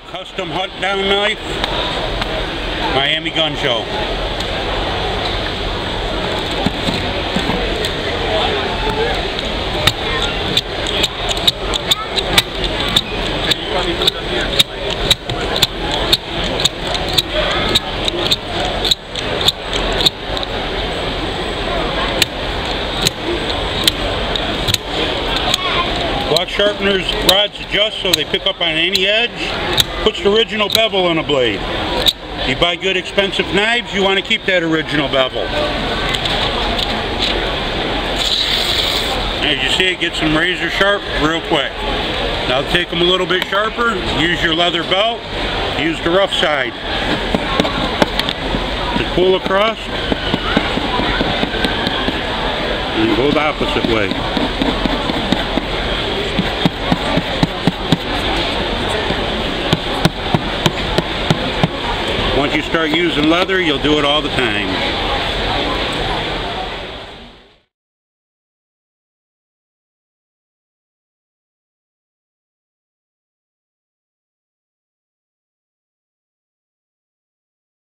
custom hunt down knife, Miami Gun Show. Block sharpeners rods adjust so they pick up on any edge. Puts the original bevel on a blade. You buy good expensive knives, you want to keep that original bevel. As you see, it gets them razor sharp real quick. Now take them a little bit sharper, use your leather belt, use the rough side. Just pull across and go the opposite way. Once you start using leather, you'll do it all the time.